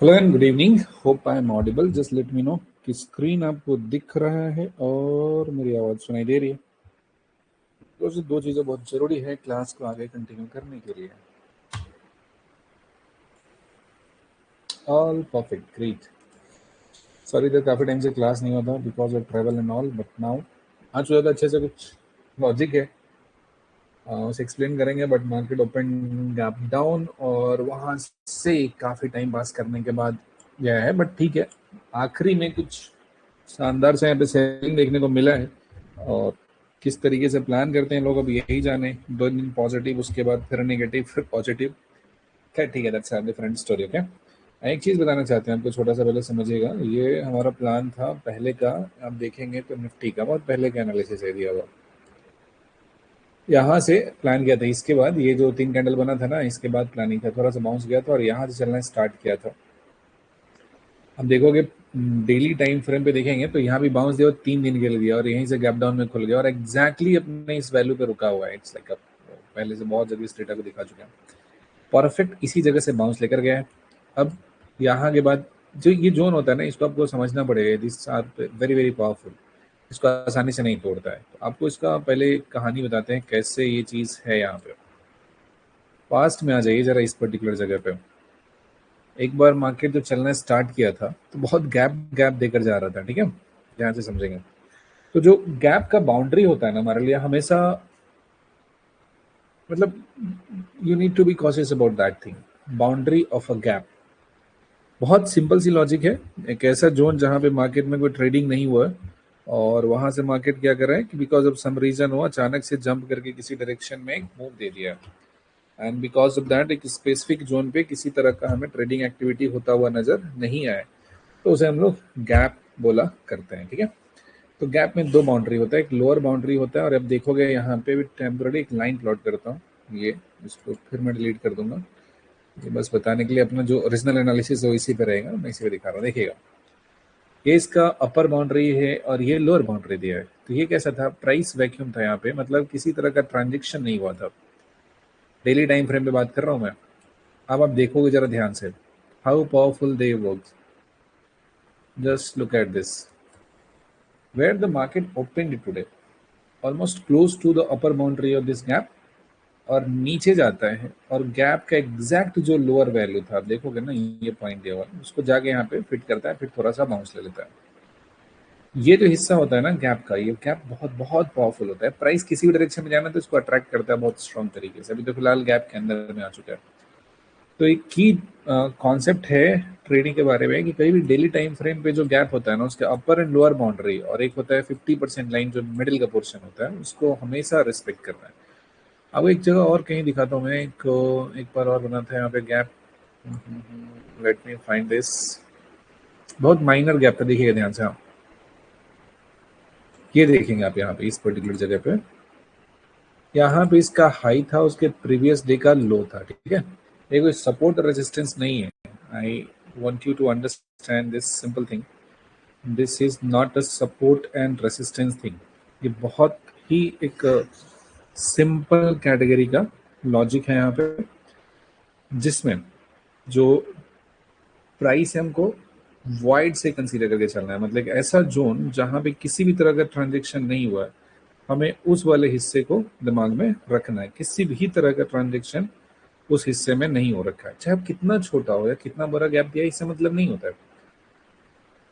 Hello and good evening, hope I am audible. Just let me know कि screen आपको दिख रहा है और मेरी आवाज़ सुनाई दे रही है। तो दो चीज़ें बहुत ज़रूरी है क्लास को आगे कंटिन्यू करने के लिए। All perfect, great. सॉरी तो काफ़ी टाइम से क्लास नहीं होता because of travel and all, but now आज ज़्यादा अच्छे से कुछ लॉजिक है उसे एक्सप्लेन करेंगे। But market open gap down और वहाँ से काफ़ी टाइम पास करने के बाद गया है, बट ठीक है। आखिरी में कुछ शानदार से यहाँ पे सेलिंग देखने को मिला है और किस तरीके से प्लान करते हैं लोग अब यही जाने। 2 दिन पॉजिटिव, उसके बाद फिर नेगेटिव, फिर पॉजिटिव। खैर ठीक है, that's a different story. Okay, एक चीज़ बताना चाहते हैं आपको, छोटा सा पहले समझिएगा। ये हमारा प्लान था पहले का, आप देखेंगे तो निफ्टी का बहुत पहले का एनालिसिस है दिया हुआ। यहाँ से प्लान किया था, इसके बाद ये जो 3 कैंडल बना था ना, इसके बाद प्लानिंग था, थोड़ा सा बाउंस गया था और यहाँ से चलना स्टार्ट किया था। अब देखोगे डेली टाइम फ्रेम पे देखेंगे तो यहाँ भी बाउंस दिया 3 दिन के लिए दिया और यहीं से गैप डाउन में खुल गया और एग्जैक्टली अपने इस वैल्यू पे रुका हुआ है। इट्स लाइक पहले से बहुत जल्दी इस डेटा को दिखा चुके हैं। परफेक्ट इसी जगह से बाउंस लेकर गया है। अब यहाँ के बाद जो ये जोन होता है ना, इसको आपको समझना पड़ेगा। This are very very powerful, इसको आसानी से नहीं तोड़ता है। तो आपको इसका पहले कहानी बताते हैं कैसे ये चीज़ है। यहाँ पे पास्ट में आ जाइए जरा, इस पर्टिकुलर जगह पे एक बार मार्केट जो चलना स्टार्ट किया था तो बहुत गैप गैप देकर जा रहा था, ठीक है। ध्यान से समझेंगे तो जो गैप का बाउंड्री होता है ना हमारे लिए हमेशा, मतलब you need to be cautious about that thing, boundary of a gap. बहुत सिंपल सी लॉजिक है। एक ऐसा जोन जहां पे मार्केट में कोई ट्रेडिंग नहीं हुआ है और वहां से मार्केट क्या कर रहा है कि बिकॉज ऑफ सम रीजन हो अचानक से जंप करके किसी डायरेक्शन में एक मूव दे दिया एंड बिकॉज ऑफ दैट एक स्पेसिफिक जोन पे किसी तरह का हमें ट्रेडिंग एक्टिविटी होता हुआ नजर नहीं आया, तो उसे हम लोग गैप बोला करते हैं, ठीक है। तो गैप में 2 बाउंड्री होता है, एक लोअर बाउंड्री होता है और अब देखोगे यहाँ पे भी टेम्पररी एक लाइन प्लॉट करता हूँ। ये इसको फिर मैं डिलीट कर दूंगा, ये बस बताने के लिए। अपना जो ओरिजिनल एनालिसिस है वो इसी पे रहेगा, मैं इसी पे दिखा रहा हूँ। देखिएगा ये इसका अपर बाउंड्री है और ये लोअर बाउंड्री दिया है। तो ये कैसा था, प्राइस वैक्यूम था यहाँ पे, मतलब किसी तरह का ट्रांजेक्शन नहीं हुआ था। डेली टाइम फ्रेम पे बात कर रहा हूँ मैं। अब आप देखोगे जरा ध्यान से, how powerful they work. Just look at this, where the market opened today almost close to the upper boundary of this gap और नीचे जाता है और गैप का एग्जैक्ट जो लोअर वैल्यू था, आप देखोगे ना ये पॉइंट दिया हुआ उसको जाके यहाँ पे फिट करता है, फिर थोड़ा सा बाउंस ले लेता है। ये जो हिस्सा होता है ना गैप का, ये गैप बहुत बहुत पावरफुल होता है। प्राइस किसी भी डायरेक्शन में जाना तो इसको अट्रैक्ट करता है बहुत स्ट्रॉन्ग तरीके से। अभी तो फिलहाल गैप के अंदर में आ चुका है। तो एक की कॉन्सेप्ट है ट्रेडिंग के बारे में कि कहीं भी डेली टाइम फ्रेम पे जो गैप होता है ना, उसके अपर एंड लोअर बाउंड्री और एक होता है 50% लाइन जो मिडिल का पोर्शन होता है, उसको हमेशा रिस्पेक्ट करना है। अब एक जगह और कहीं दिखाता हूँ मैं, एक बार और बना था यहाँ पे gap. Let me find this, बहुत माइनर गैप था, देखिएगा ध्यान से। हाँ ये देखेंगे आप यहाँ पे इस पर्टिकुलर जगह पे, यहाँ पे इसका हाई था, उसके प्रीवियस डे का लो था, ठीक है। ये कोई सपोर्ट और रेजिस्टेंस नहीं है। आई want you to understand this simple thing. This is not a support and resistance thing. ये बहुत ही एक सिंपल कैटेगरी का लॉजिक है यहाँ पे, जिसमें जो प्राइस है हमको वाइड से कंसीडर करके चलना है। मतलब ऐसा जोन जहां पे किसी भी तरह का ट्रांजेक्शन नहीं हुआ है, हमें उस वाले हिस्से को दिमाग में रखना है। किसी भी तरह का ट्रांजेक्शन उस हिस्से में नहीं हो रखा है, चाहे कितना छोटा हो या कितना बड़ा गैप दिया, इससे मतलब नहीं होता है।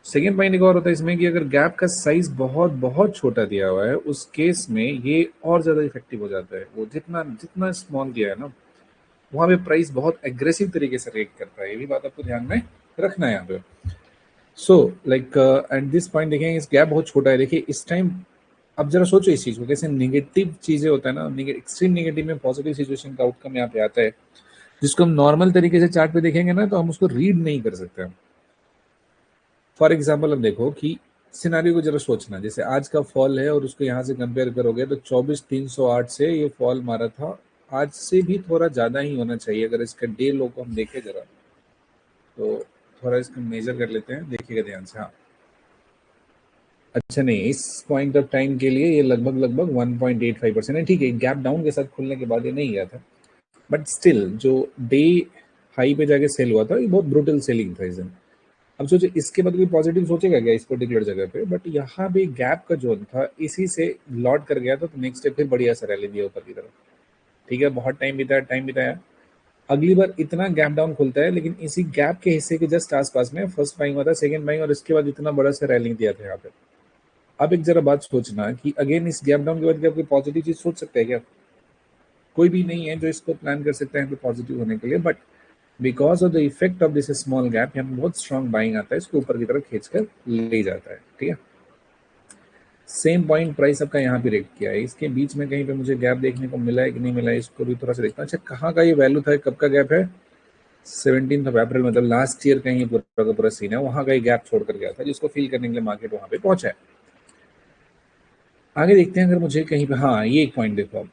सेकेंड पॉइंट एक और होता है इसमें कि अगर गैप का साइज बहुत बहुत छोटा दिया हुआ है, उस केस में ये और ज्यादा इफेक्टिव हो जाता है। वो जितना जितना स्मॉल दिया है ना, वहां पे प्राइस बहुत एग्रेसिव तरीके से रिएक्ट करता है। ये भी बात आपको ध्यान में रखना है यहाँ पे। So like eight this point देखेंगे इस गैप बहुत छोटा है। देखिए इस टाइम अब जरा सोचो इस चीज को, कैसे नेगेटिव चीजें होता है ना, एक्सट्रीम नेगेटिव में पॉजिटिव सिचुएशन का आउटकम यहाँ पे आता है, जिसको हम नॉर्मल तरीके से चार्ट पे देखेंगे ना तो हम उसको रीड नहीं कर सकते। फॉर एग्जाम्पल अब देखो कि सिनारियो को जरा सोचना, जैसे आज का फॉल है और उसको यहाँ से कंपेयर करोगे तो 24,308 से ये फॉल मारा था। आज से भी थोड़ा ज्यादा ही होना चाहिए अगर इसका डे लो को हम देखें जरा, तो थोड़ा इसको मेजर कर लेते हैं, देखिएगा ध्यान से। हाँ अच्छा नहीं, इस पॉइंट ऑफ टाइम के लिए ये लगभग 1.85% है, ठीक है। गैप डाउन के साथ खुलने के बाद ये नहीं गया था, बट स्टिल जो डे हाई पे जाके सेल हुआ था, ये बहुत ब्रूटल सेलिंग था इस दिन। अब सोचे इसके बाद कोई पॉजिटिव सोचेगा क्या इस पर्टिकुलर जगह पे, बट यहाँ भी गैप का जोन था, इसी से लौट कर गया था, तो नेक्स्ट डे फिर बढ़िया सा रैली दिया ऊपर की तरफ। ठीक है, बहुत टाइम बिताया। अगली बार इतना गैप डाउन खुलता है, लेकिन इसी गैप के हिस्से के जस्ट आसपास में फर्स्ट बाइंग हुआ था, सेकंड बाइंग, और इसके बाद इतना बड़ा सा रैली दिया था यहाँ पे। अब एक जरा बात सोचना कि अगेन इस गैप डाउन के बाद क्या कोई पॉजिटिव चीज सोच सकता है क्या? कोई भी नहीं है जो इसको प्लान कर सकता है पॉजिटिव होने के लिए, but because of the effect of this small gap यहाँ बहुत स्ट्रॉन्ग बाइंग आता है, इसको ऊपर की तरफ खींच कर ले जाता है। ठीक है, सेम पॉइंट प्राइस आपका यहाँ पे रेट किया है, इसके बीच में कहीं पे मुझे गैप देखने को मिला है कि नहीं मिला है, इसको भी थोड़ा सा देखता हूँ। अच्छा, कहाँ का ये वैल्यू था, कब का गैप है? 17 अप्रैल, मतलब लास्ट ईयर का ही पूरा का पूरा सीन है। वहां का गैप छोड़ कर गया था, जिसको फील करने के लिए मार्केट वहां पे पहुंचा है। आगे देखते हैं, अगर मुझे कहीं पे, हाँ ये एक पॉइंट देखो, अब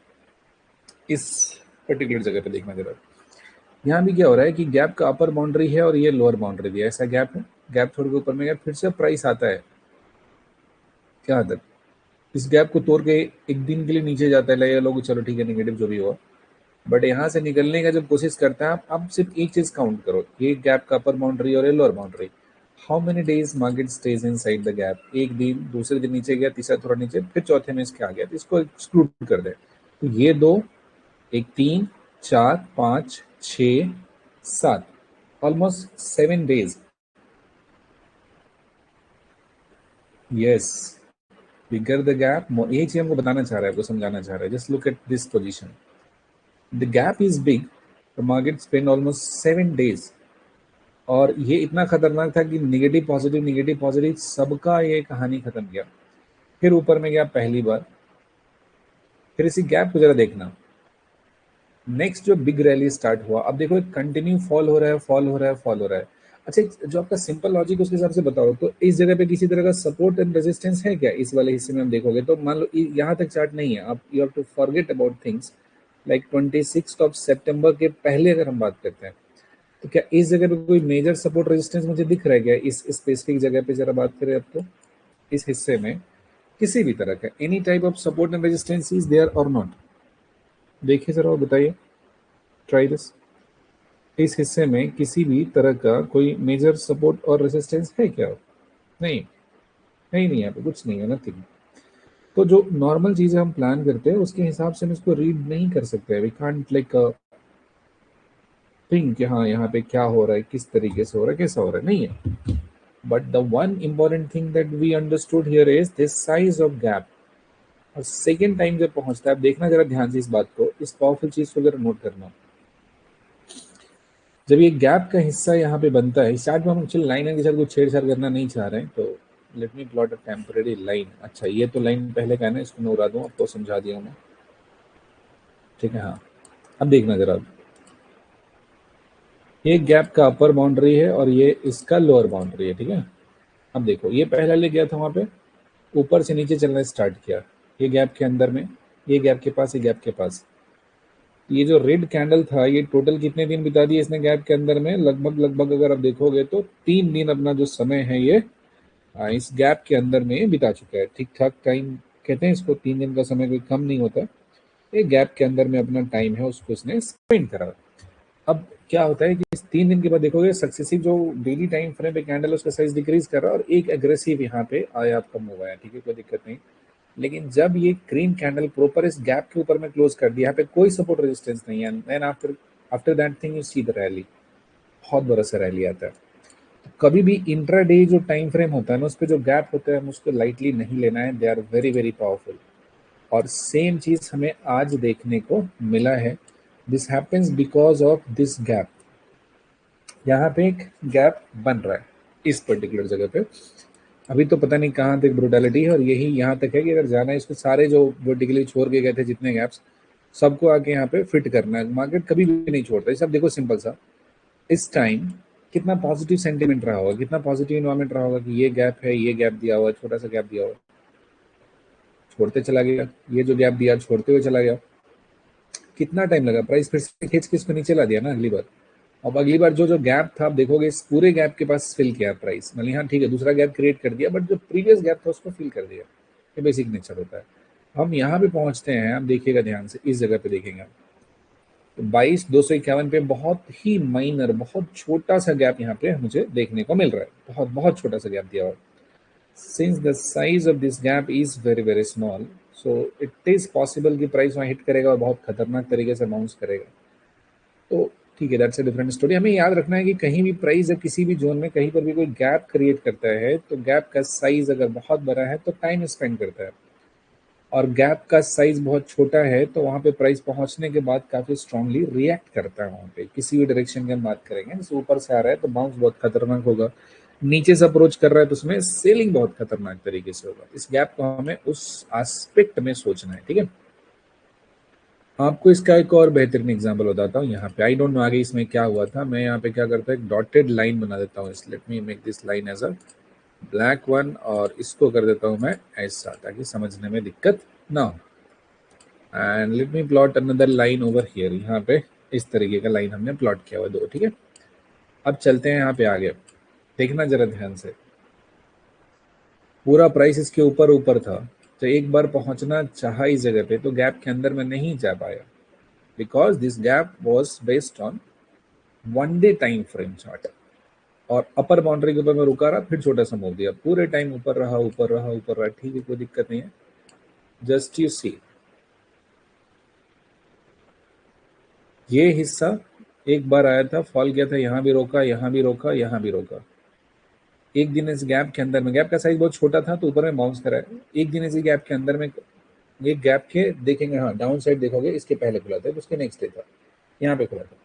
इस पर्टिकुलर जगह पे देखना जरा। यहाँ भी क्या हो रहा है कि गैप का अपर बाउंड्री है और ये लोअर बाउंड्री दिया है, ऐसा गैप है, गैप छोड़ के ऊपर में गया, फिर से प्राइस आता है क्या तक, इस गैप को तोड़ के एक दिन के लिए नीचे जाता है, लगेगा लोग चलो ठीक है नेगेटिव जो भी हुआ, बट यहाँ से निकलने का जब कोशिश करता है, आप सिर्फ एक चीज काउंट करो, ये गैप का अपर बाउंड्री और ये lower boundary, how many days market stage in side the gap, एक दिन, दूसरे दिन नीचे गया, तीसरा थोड़ा नीचे, फिर चौथे में इसके आ गया, तो इसको एक्सक्लूड कर दे, तो ये दो, एक 3, 4, 5, 6, 7, almost 7 days. Yes, bigger the gap, यही चीज हमको बताना चाह रहा है, आपको समझाना चाह रहा है, just look at this position, the gap is big, the market spend almost 7 days, और ये इतना खतरनाक था कि निगेटिव पॉजिटिव सबका ये कहानी खत्म किया, फिर ऊपर में गया पहली बार, फिर इसी गैप को जरा देखना, नेक्स्ट जो बिग रैली स्टार्ट हुआ, अब देखो कंटिन्यू फॉल हो रहा है, फॉल हो रहा है, फॉल हो रहा है। अच्छा, जो आपका सिंपल लॉजिक उसके हिसाब से बताओ, तो इस जगह पे किसी तरह का सपोर्ट एंड रेजिस्टेंस है क्या? इस वाले हिस्से में हम देखोगे तो मान लो यहाँ तक चार्ट नहीं है, आप you have to forget about things like 26 सितंबर के पहले अगर हम बात करते हैं, तो क्या इस जगह पे कोई मेजर सपोर्ट रेजिस्टेंस मुझे दिख रहा है क्या? इस स्पेसिफिक जगह पे जरा बात करें अब, तो इस हिस्से में किसी भी तरह का any type of support and resistance is there और नॉट? देखिए जरा और बताइए, ट्राई दिस। इस हिस्से में किसी भी तरह का कोई मेजर सपोर्ट और रेजिस्टेंस है क्या? नहीं है, ही नहीं, यहाँ पे कुछ नहीं है, नथिंग। तो जो नॉर्मल चीजें हम प्लान करते हैं उसके हिसाब से हम इसको रीड नहीं कर सकते, वी कांट लाइक थिंक कि हाँ यहाँ पे क्या हो रहा है, किस तरीके से हो रहा है, कैसा हो रहा है, नहीं है। But the one important thing that we understood here is this size of gap, और सेकेंड टाइम जब पहुंचता है, आप देखना जरा ध्यान से इस बात को, इस पावरफुल चीज को जरा नोट करना, जब ये गैप का हिस्सा यहाँ पे बनता है, स्टार्ट में हम एक्चुअली लाइन के साथ कुछ छेड़छाड़ करना नहीं चाह रहे हैं, तो let me plot a temporary line. अच्छा, ये तो लाइन पहले का है ना, इसको मैं उड़ा दूँ, आपको समझा दिया मैं, ठीक है। हाँ, अब देखना जरा, ये गैप का अपर बाउंड्री है और ये इसका लोअर बाउंड्री है, ठीक है। अब देखो, ये पहला ले गया था वहां पे, ऊपर से नीचे चलना स्टार्ट किया, ये गैप के अंदर में, ये गैप के पास, ये गैप के पास, ये जो रेड कैंडल था, ये टोटल कितने दिन बिता दिए इसने गैप के अंदर में? लगभग अगर आप देखोगे तो 3 दिन अपना जो समय है ये इस गैप के अंदर में बिता चुका है। ठीक ठाक टाइम कहते हैं इसको, 3 दिन का समय कोई कम नहीं होता, ये गैप के अंदर में अपना टाइम है उसको इसने स्पेंड करा। अब क्या होता है कि इस 3 दिन के बाद देखोगे सक्सेसिव जो डेली टाइम फ्रेम पे कैंडल उसका साइज डिक्रीज कर रहा है, और एक एग्रेसिव यहाँ पे आया आपका मूव आया, ठीक है, कोई दिक्कत नहीं। लेकिन जब ये ग्रीन कैंडल प्रॉपर इस गैप के ऊपर में क्लोज कर दिया, यहाँ पे कोई सपोर्ट रेजिस्टेंस नहीं है, then after that thing you see the rally, बहुत बड़ा सा रैली आता है। तो कभी भी इंट्रा डे जो टाइम फ्रेम होता है ना, उस पर जो गैप होता है हम उसको लाइटली नहीं लेना है, they are very very powerful. और सेम चीज हमें आज देखने को मिला है, this happens because of this gap, यहाँ पे एक गैप बन रहा है इस पर्टिकुलर जगह पे, अभी तो पता नहीं कहाँ तक ब्रूटैलिटी है, और यही यहाँ तक है कि अगर जाना है इसको, सारे जो वर्टिकली छोड़ के गए थे जितने गैप्स, सबको आके यहाँ पे फिट करना है, मार्केट कभी भी नहीं छोड़ता। सब देखो सिंपल सा, इस टाइम कितना पॉजिटिव सेंटिमेंट रहा होगा, कितना पॉजिटिव इन्वायरमेंट रहा होगा कि ये गैप है, ये गैप दिया हुआ, छोटा सा गैप दिया हुआ, छोड़ते चला गया, ये जो गैप दिया छोड़ते हुए चला गया, कितना टाइम लगा, प्राइस फिर से खींच के इसको नीचे ला दिया ना अगली बार। अब अगली बार जो जो गैप था, आप देखोगे इस पूरे गैप के पास फिल किया प्राइस, मतलब हाँ ठीक है दूसरा गैप क्रिएट कर दिया, बट जो प्रीवियस गैप था उसको फिल कर दिया, ये बेसिक नेचर होता है। हम यहाँ पे पहुंचते हैं, आप देखिएगा ध्यान से, इस जगह पे देखेंगे, तो 22,251 पे बहुत ही माइनर, बहुत छोटा सा गैप यहाँ पे मुझे देखने को मिल रहा है, बहुत बहुत छोटा सा गैप दिया हुआ है। Since the size of this gap is very very small, so it is possible कि प्राइस वहाँ हिट करेगा और बहुत खतरनाक तरीके से बाउंस करेगा। तो ठीक है, दैट्स अ डिफरेंट स्टोरी। हमें याद रखना है कि कहीं भी प्राइस जब किसी भी जोन में कहीं पर भी कोई गैप क्रिएट करता है तो गैप का साइज अगर बहुत बड़ा है तो टाइम स्पेंड करता है, और गैप का साइज बहुत छोटा है तो वहाँ पे प्राइस पहुंचने के बाद काफी स्ट्रांगली रिएक्ट करता है। वहाँ पे किसी भी डायरेक्शन की हम बात करेंगे, जैसे ऊपर से आ रहा है तो बाउंस बहुत खतरनाक होगा, नीचे से अप्रोच कर रहा है तो उसमें सेलिंग बहुत खतरनाक तरीके से होगा। इस गैप को हमें उस एस्पेक्ट में सोचना है, ठीक है। आपको इसका एक और बेहतरीन एग्जांपल बताता हूँ। यहाँ पे आई डोंट नो आगे इसमें क्या हुआ था, मैं यहाँ पे क्या करता हूँ, एक डॉटेड लाइन बना देता हूँ। Let me make this line as a black one, और इसको कर देता हूँ मैं ऐसा, ताकि समझने में दिक्कत ना हो। And let me plot another line over here. यहाँ पे इस तरीके का लाइन हमने प्लॉट किया हुआ दो, ठीक है। अब चलते हैं यहाँ पे आगे, देखना जरा ध्यान से। पूरा प्राइस इसके ऊपर ऊपर था, तो एक बार पहुंचना चाहा इस जगह पे तो गैप के अंदर में नहीं जा पाया, because this gap was based on 1 day time frame chart. और अपर बाउंड्री के ऊपर मैं रुका रहा, फिर छोटा सा मूव दिया, पूरे टाइम ऊपर रहा ऊपर रहा ऊपर रहा, ठीक है, कोई दिक्कत नहीं है। जस्ट यू सी, ये हिस्सा एक बार आया था, फॉल किया था, यहाँ भी रोका, यहाँ भी रोका, यहाँ भी रोका। एक दिन इस गैप के अंदर में, गैप का साइज बहुत छोटा था तो ऊपर में बाउंस करा है। एक दिन इसी गैप के अंदर में, ये गैप के देखेंगे, हाँ डाउन साइड देखोगे, इसके पहले खुला था, उसके नेक्स्ट डे था, यहाँ पे खुला था।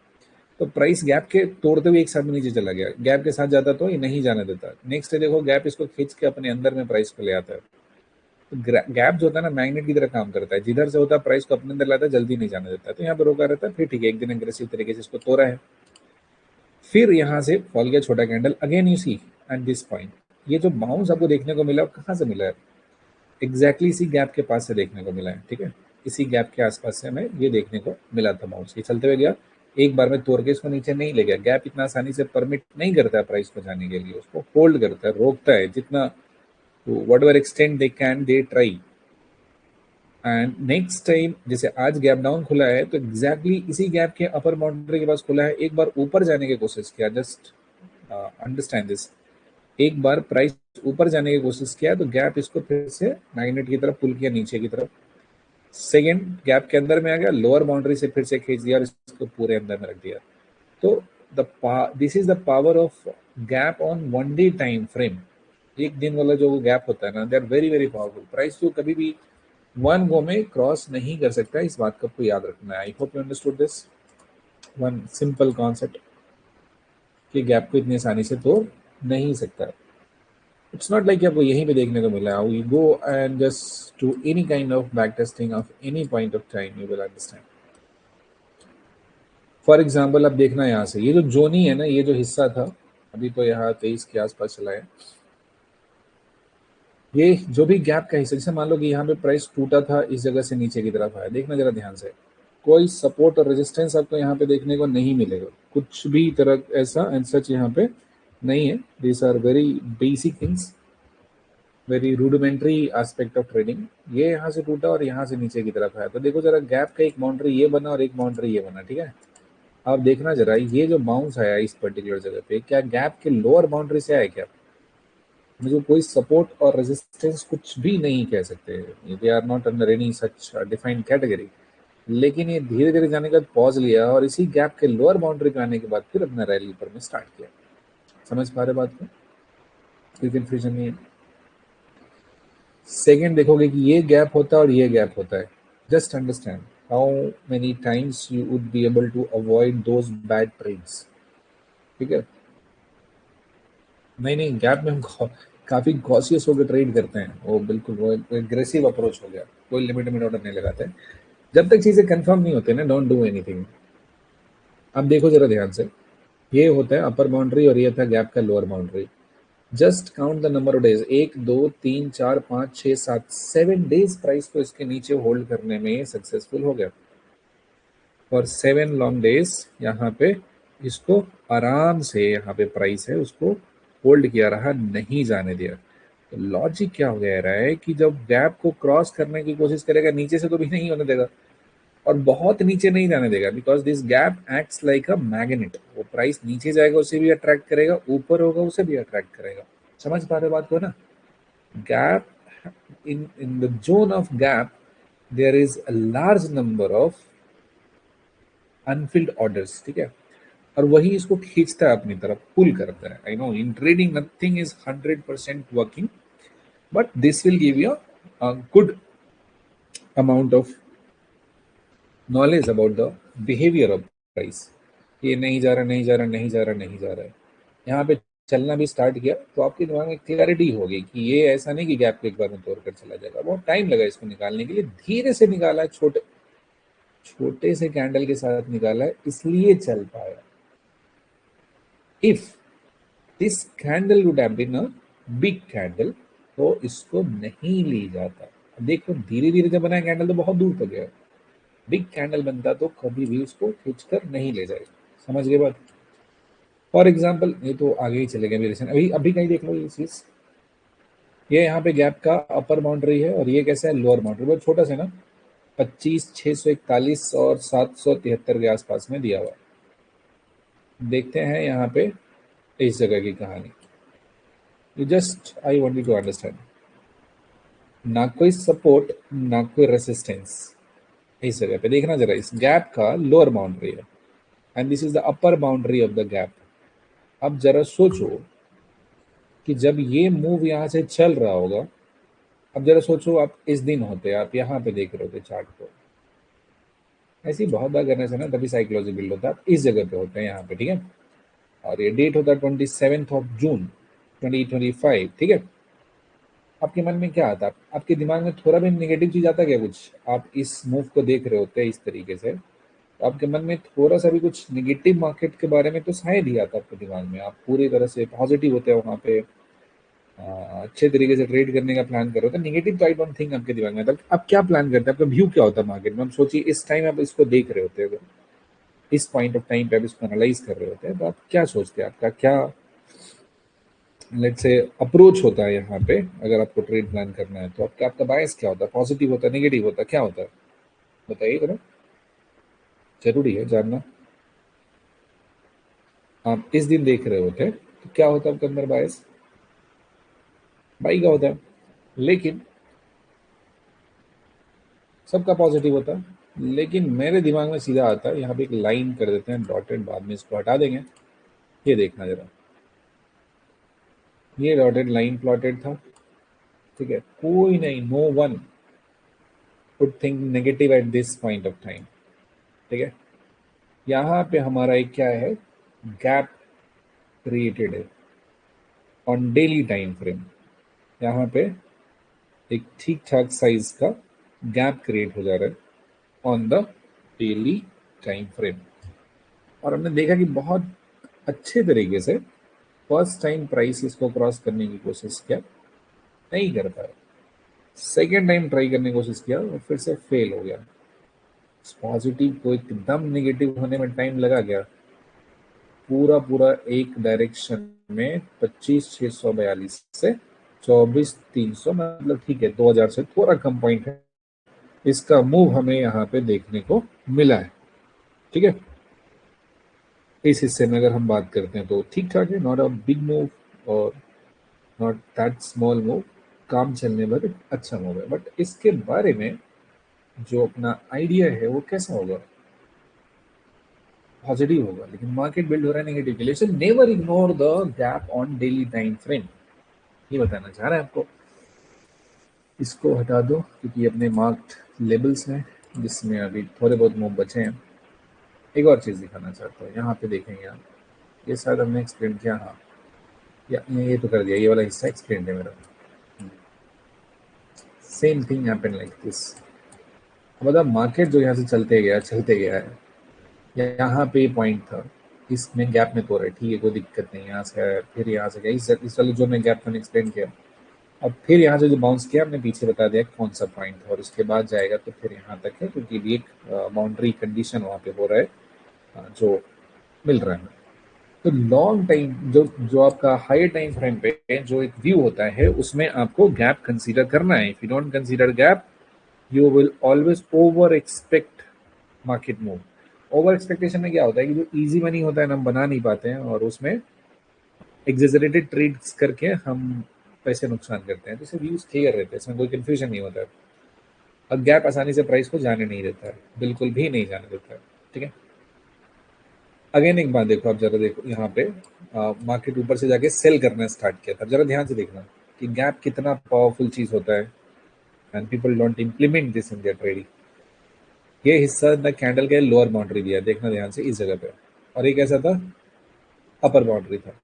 तो प्राइस गैप के तोड़ते हुए एक साथ में नीचे चला गया, गैप के साथ जाता तो ये नहीं जाने देता। नेक्स्ट डे देखो, गैप इसको खींच के अपने अंदर में प्राइस को ले आता है। तो गैप जो होता है ना, मैग्नेट की तरह काम करता है, जिधर से होता है प्राइस को अपने अंदर लाता है, जल्दी नहीं जाने देता है। तो यहाँ पे रोका रहता है, फिर ठीक है, एक दिन अग्रेसिव तरीके से इसको तोड़ा है, फिर यहाँ से फॉल गया छोटा candle, again you see at this point. ये जो बाउंस आपको देखने को मिला, कहाँ से मिला है? एग्जैक्टली इसी गैप के पास से देखने को मिला है, ठीक है। इसी गैप के आसपास से हमें ये देखने को मिला था बाउंस। ये चलते हुए गया, एक बार में तोड़ के इसको नीचे नहीं ले गया। गैप इतना आसानी से परमिट नहीं करता है प्राइस को जाने के लिए, उसको होल्ड करता है, रोकता है जितना, what ever extend they can they try. And next time जैसे आज गैप डाउन खुला है, तो एग्जैक्टली इसी गैप के अपर बाउंड्री के पास खुला है, एक बार ऊपर जाने की कोशिश किया। जस्ट अंडरस्टैंड दिस, एक बार प्राइस ऊपर जाने की कोशिश किया तो गैप इसको फिर से मैग्नेट की तरफ पुल किया नीचे की तरफ। सेकेंड गैप के अंदर में आ गया, लोअर बाउंड्री से फिर से खींच दिया और इसको पूरे अंदर में रख दिया। तो this is the power of gap on 1 day time frame. एक दिन वाला जो गैप होता है ना, they are very very powerful. Price तो कभी भी वन गो में क्रॉस नहीं कर सकता, इस बात को आपको याद रखना है। आई hope you understood this one simple concept, कि गैप को इतनी आसानी से तोड़ नहीं सकता। इट्स नॉट लाइक आपको यहीं पे देखने को मिला, we go and just to any kind of back testing of any point of time, you will understand. For example, अब देखना यहाँ से, ये जो जोनी है ना, ये जो हिस्सा था, अभी तो यहाँ 23 के आसपास चला है, ये जो भी गैप का हिस्सा, जैसे मान लो कि यहाँ पे प्राइस टूटा था, इस जगह से नीचे की तरफ आया, देखना जरा ध्यान से, कोई सपोर्ट और रेजिस्टेंस आपको यहाँ पे देखने को नहीं मिलेगा, कुछ भी तरह ऐसा एंड सच यहाँ पे नहीं है। These are very basic things, very rudimentary aspect of trading. ये यहाँ से टूटा और यहाँ से नीचे की तरफ आया, तो देखो जरा गैप का एक बाउंड्री ये बना और एक बाउंड्री ये बना, ठीक है। आप देखना जरा, ये जो बाउंस आया इस पर्टिकुलर जगह पे, क्या गैप के लोअर बाउंड्री से आया क्या? मुझे कोई सपोर्ट और रेजिस्टेंस कुछ भी नहीं कह सकते, they are not under any such defined category. लेकिन ये धीरे धीरे जाने के बाद पॉज लिया और इसी गैप के लोअर बाउंड्री पे आने के बाद फिर अपना रैली ऊपर में स्टार्ट किया। समझ पा रहे बात को? कोई कंफ्यूजन नहीं है? सेकेंड देखोगे कि ये गैप होता है और ये गैप होता है, just understand how many times you would be able to avoid those bad trades, ठीक है। नहीं नहीं, गैप में हम काफी कॉशियस होकर ट्रेड करते हैं, वो बिल्कुल वो एग्रेसिव अप्रोच हो गया, कोई लिमिट ऑर्डर नहीं लगाते। जब तक चीजें कंफर्म नहीं होते ना, डोंट डू एनीथिंग। अब देखो जरा ध्यान से, ये होता है अपर बाउंड्री और ये था गैप का lower boundary. Just count the number of days, 1 2 3 4 5 6 7 7 days price को इसके नीचे होल्ड करने में सक्सेसफुल हो गया, और 7 लॉन्ग डेज यहाँ पे इसको आराम से, यहाँ पे प्राइस है उसको होल्ड किया रहा, नहीं जाने दिया। तो लॉजिक क्या हो गया रहा है कि जब गैप को क्रॉस करने की कोशिश करेगा, नीचे से तो भी नहीं होने देगा, और बहुत नीचे नहीं जाने देगा, because this gap acts like a magnet. वो प्राइस नीचे जाएगा उसे भी अट्रैक्ट करेगा, ऊपर होगा उसे भी अट्रैक्ट करेगा। समझ पा रहे बात को ना? Gap, in the zone of gap there is a large number of unfilled orders, ठीक है, और वही इसको खींचता है अपनी तरफ, पुल करता है। I know in trading nothing is 100% working, but this will give you a good amount of knowledge about the behavior of price। ये नहीं जा रहा, नहीं जा रहा, नहीं जा रहा, नहीं जा रहा है, यहाँ पे चलना भी स्टार्ट किया तो आपके दिमाग में क्लैरिटी होगी कि ये ऐसा नहीं कि गैप को एक बार में तोड़कर चला जाएगा। बहुत टाइम लगा इसको निकालने के लिए, धीरे से निकाला है, छोटे छोटे से कैंडल के साथ निकाला है, इसलिए चल पाया। If this candle would have been a big candle तो इसको नहीं ली जाता। देखो धीरे धीरे जब बनाया कैंडल तो बहुत दूर तक गया, बिग कैंडल बनता तो कभी भी उसको खींचकर नहीं ले जाएगा। समझ गए बात? फॉर एग्जाम्पल ये तो आगे ही चले गए मेरे से, अभी अभी कहीं देख लो ये चीज, ये यहाँ पे गैप का अपर बाउंड्री है और ये कैसा है, लोअर बाउंड्री, बहुत छोटा सा ना, 25,641 और 773 के आसपास में दिया हुआ। देखते हैं यहाँ पे इस जगह की कहानी। You just I want you to understand, ना कोई सपोर्ट ना कोई रेसिस्टेंस। इस जगह पे देखना जरा, इस गैप का लोअर बाउंड्री है and this is the upper boundary of the gap. अब जरा सोचो कि जब ये मूव यहाँ से चल रहा होगा, अब जरा सोचो आप इस दिन होते, आप यहाँ पे देख रहे होते चार्ट को, ऐसी बहुत बार करने से ना तभी साइकोलॉजी बिल्ड होता है। आप इस जगह पे होते हैं यहाँ पे, ठीक है, और ये डेट होता है 27 जून 2025, ठीक है। आपके मन में क्या आता है? आपके दिमाग में थोड़ा भी नेगेटिव चीज आता है क्या? कुछ आप इस मूव को देख रहे होते हैं इस तरीके से, तो आपके मन में थोड़ा सा भी कुछ नेगेटिव मार्केट के बारे में तो शायद ही आता है आपके दिमाग में। आप पूरी तरह से पॉजिटिव होते हैं वहाँ पे, अच्छे तरीके से ट्रेड करने का प्लान कर रहे हो, तो नेगेटिव तो आई डोंट थिंक आपके दिमाग में आता। आप क्या प्लान करते हैं? आपका व्यू क्या होता है मार्केट में? हम सोचिए इस टाइम आप इसको देख रहे होते हो, इस पॉइंट ऑफ टाइम पे आप इसको एनालाइज कर रहे होते हैं, तो आप क्या सोचते हैं? आपका क्या लेट्स से अप्रोच होता है यहाँ पे? अगर आपको ट्रेड प्लान करना है तो आपका बायस क्या होता है? पॉजिटिव होता है, नेगेटिव होता है, क्या होता है? बताइए जरा, जरूरी है जानना। आप इस दिन देख रहे होते हैं तो क्या होता है आपके अंदर? बायस बाई का होता है, लेकिन सबका पॉजिटिव होता है। लेकिन मेरे दिमाग में सीधा आता है, यहाँ पे एक लाइन कर देते हैं डॉटेड, बाद में इसको हटा देंगे। ये देखना जरा, ये डॉटेड लाइन प्लॉटेड था, ठीक है, कोई नहीं, no one would think negative at this point of time, ठीक है। यहाँ पे हमारा एक क्या है, गैप क्रिएटेड है ऑन डेली टाइम फ्रेम। यहाँ पे एक ठीक ठाक साइज का गैप क्रिएट हो जा रहा है on the daily time frame, और हमने देखा कि बहुत अच्छे तरीके से फर्स्ट टाइम प्राइस इसको क्रॉस करने की कोशिश किया, नहीं कर पाया। सेकेंड टाइम ट्राई करने की कोशिश किया और फिर से फेल हो गया। पॉजिटिव को एकदम नेगेटिव होने में टाइम लगा गया, पूरा पूरा एक डायरेक्शन में 25,642 से 24,300, मतलब ठीक है 2000 से थोड़ा कम पॉइंट है, इसका मूव हमें यहाँ पे देखने को मिला है, ठीक है। इस हिस्से में अगर हम बात करते हैं तो ठीक ठाक है, नॉट अ बिग मूव और नॉट दैट स्मॉल मूव, काम चलने पर अच्छा मूव है। बट इसके बारे में जो अपना आइडिया है वो कैसा होगा? पॉजिटिव होगा, लेकिन मार्केट बिल्ड हो रहा है नेगेटिव के लिए। So never ignore the gap on daily time frame, ये बताना चाह रहा है आपको। इसको हटा दो क्योंकि अपने मार्क्ड लेबल्स हैं जिसमें अभी थोड़े बहुत मूव बचे हैं। एक और चीज़ दिखाना चाहता हूँ, यहाँ पे देखेंगे आप, ये शायद हमने एक्सप्लेन किया, हाँ या ये तो कर दिया, ये वाला हिस्सा एक्सप्लेन है मेरा। Same thing happen like this. मतलब मार्केट जो यहाँ से चलते गया है, यहाँ पे पॉइंट था, इसमें गैप में तो रहे, ठीक है कोई दिक्कत नहीं, यहाँ से आया फिर यहाँ से गया, इस वाले जो मैं गैप मैंने एक्सप्लेन किया, और फिर यहाँ से जो बाउंस किया हमने पीछे बता दिया कौन सा पॉइंट था, और उसके बाद जाएगा तो फिर यहाँ तक है, क्योंकि भी एक बाउंड्री कंडीशन वहाँ पे हो रहा है, जो मिल रहा है। तो लॉन्ग टाइम जो जो आपका हाई टाइम फ्रेम पे जो एक व्यू होता है उसमें आपको गैप कंसीडर करना है। If you don't consider gap, you will always over expect market move. Over expectation में क्या होता है कि जो इजी मनी होता है ना, हम बना नहीं पाते हैं और उसमें एग्जेजरेटेड ट्रेड्स करके हम पैसे नुकसान करते हैं। तो सिर्फ व्यूज क्लियर रहते हैं, इसमें कोई कंफ्यूजन नहीं होता है। और गैप आसानी से प्राइस को जाने नहीं देता है, बिल्कुल भी नहीं जाने देता है। ठीक है, अगेन एक बात देखो, आप जरा देखो यहाँ पे मार्केट ऊपर से जाके सेल करना स्टार्ट किया था। जरा ध्यान से देखना कि गैप कितना पावरफुल चीज होता है and people don't implement this in their trading. ये हिस्सा द कैंडल के लोअर बाउंड्री दिया, देखना ध्यान से इस जगह पे, और एक ऐसा था अपर बाउंड्री था।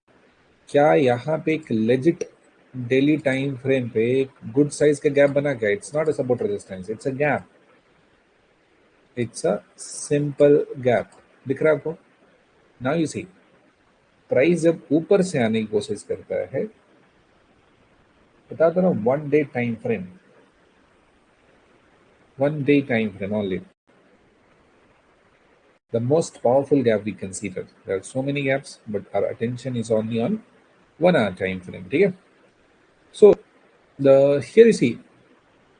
क्या यहाँ पे एक लेजिट डेली टाइम फ्रेम पे एक गुड साइज का गैप बना? क्या it's not a support resistance, it's a gap, it's a simple gap. दिख रहा है आपको? नाउ यू सी प्राइस जब ऊपर से आने की कोशिश करता है, बता दो ना, one day time frame only, the most powerful gap we consider. There are so many gaps, but our attention is only on 1 hour time frame. ठीक है? So the here you see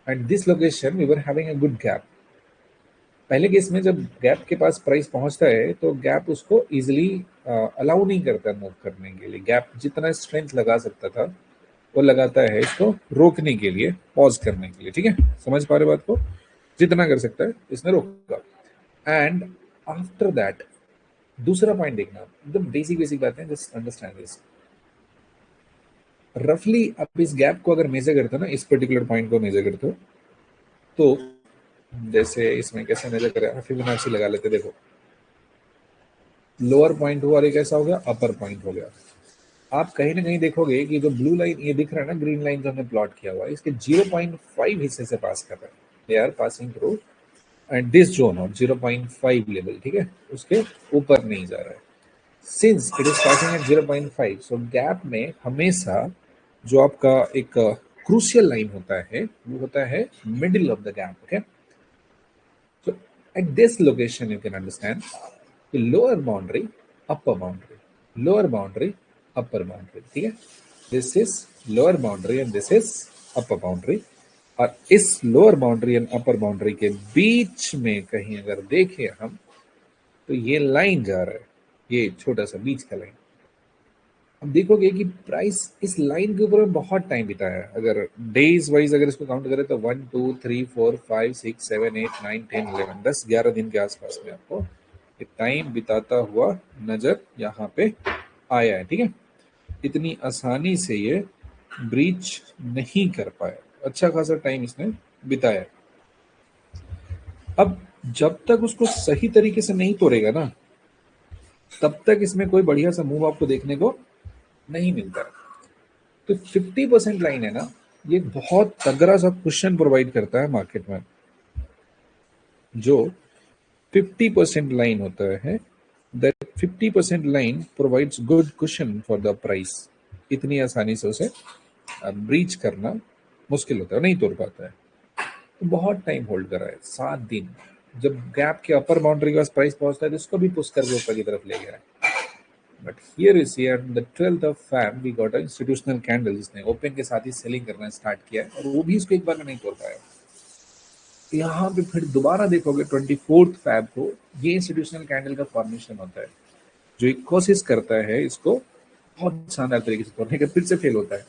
at this location we were having a good gap. पहले case में जब gap के पास price पहुंचता है तो gap उसको इजिली अलाउ नहीं करता मूव करने के लिए। गैप जितना स्ट्रेंथ लगा सकता था वो लगाता है इसको रोकने के लिए, पॉज करने के लिए। ठीक है, समझ पा रहे बात को? जितना कर सकता है इसने रोका। एंड आफ्टर दैट दूसरा पॉइंट देखना, एकदम बेसिक बेसिक बातें, जस्ट अंडरस्टैंड दिस। रफली आप इस गैप को अगर मेजर करते हो ना, इस पर्टिकुलर पॉइंट को मेजर करते हो, तो जैसे इसमें कैसे मेजर करें, फिबोनाची लगा लेते। देखो लोअर पॉइंट हुआ और एक ऐसा हो गया अपर पॉइंट हो गया। आप कहीं ना कहीं देखोगे कि जो ब्लू लाइन ये दिख रहा है ना, ग्रीन लाइन जो हमने प्लॉट किया हुआ है, इसके 0.5 हिस्से से पास कर रहा है। They are passing through and this zone of 0.5 level, ठीक है, उसके ऊपर नहीं जा रहा है। Since it is passing at 0.5, so gap में हमेशा जो आपका एक क्रूशियल लाइन होता है वो होता है middle of the gap. Okay, so at this location you can understand lower boundary, upper boundary, lower boundary, upper boundary. ठीक है, this is lower boundary and this is upper boundary. और इस lower boundary and upper boundary के बीच में कहीं अगर देखें हम, तो ये लाइन जा रहा है, ये छोटा सा बीच का लाइन। अब देखोगे कि प्राइस इस लाइन के ऊपर बहुत टाइम बिताया है। अगर डेज वाइज अगर इसको काउंट करें तो 1 2 3 4 5 6 7 8 9 10 11 10 11 दिन के आसपास में आपको टाइम बिताता हुआ नजर यहाँ पे आया है। ठीक है, इतनी आसानी से ये ब्रीच नहीं कर पाया, अच्छा खासा टाइम इसने बिताया। अब जब तक उसको सही तरीके से नहीं तोड़ेगा ना, तब तक इसमें कोई बढ़िया सा मूव आपको देखने को नहीं मिलता है। तो 50% लाइन है ना, ये बहुत तगड़ा सा क्वेश्चन प्रोवाइड करता है मार्केट में। जो 50% लाइन होता है, that 50% line provides good question for the price. इतनी आसानी से उसे ब्रीच करना मुश्किल होता है, नहीं तोड़ पाता है। तो बहुत टाइम होल्ड करा है, 7 दिन। जब गैप के अपर बाउंड्री के पास प्राइस पहुंचता है तो इसको भी पुश करके ऊपर की तरफ ले गया है। But here is here the 12th of Feb we got a institutional candle जिसने ओपन के साथ ही सेलिंग करना स्टार्ट किया है, और वो भी इसको एक बार में नहीं तोड़ पाया। यहाँ पे फिर दोबारा देखोगे 24th Feb को ये इंस्टीट्यूशनल कैंडल का फॉर्मेशन होता है, जो एक कोशिश करता है इसको बहुत शानदार तरीके से तोड़ने का, फिर से फेल होता है।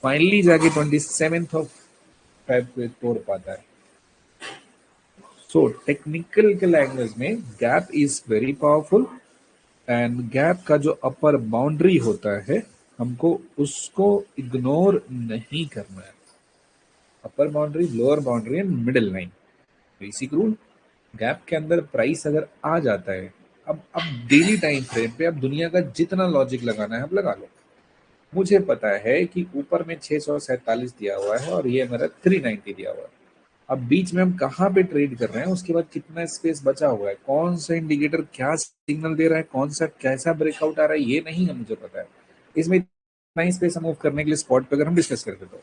फाइनली जाके 27th of Feb को तोड़ पाता है। सो टेक्निकल के लैंग्वेज में gap is very powerful, and gap का जो अपर बाउंड्री होता है हमको उसको इग्नोर नहीं करना है। अपर boundary, lower boundary and middle line, basic rule. Gap के अंदर प्राइस अगर आ जाता है, अब डेली टाइम फ्रेम पे अब दुनिया का जितना लॉजिक लगाना है अब लगा लो। मुझे पता है कि ऊपर में 647 दिया हुआ है और ये मेरा 390 दिया हुआ है। अब बीच में हम कहाँ पे ट्रेड कर रहे हैं, उसके बाद कितना स्पेस बचा हुआ है, कौन सा इंडिकेटर क्या सिग्नल दे रहा है, कौन सा कैसा ब्रेकआउट आ रहा है, ये नहीं है मुझे पता है। इसमें इतना ही स्पेस मूव करने के लिए स्पॉट पे अगर हम डिस्कस करते तो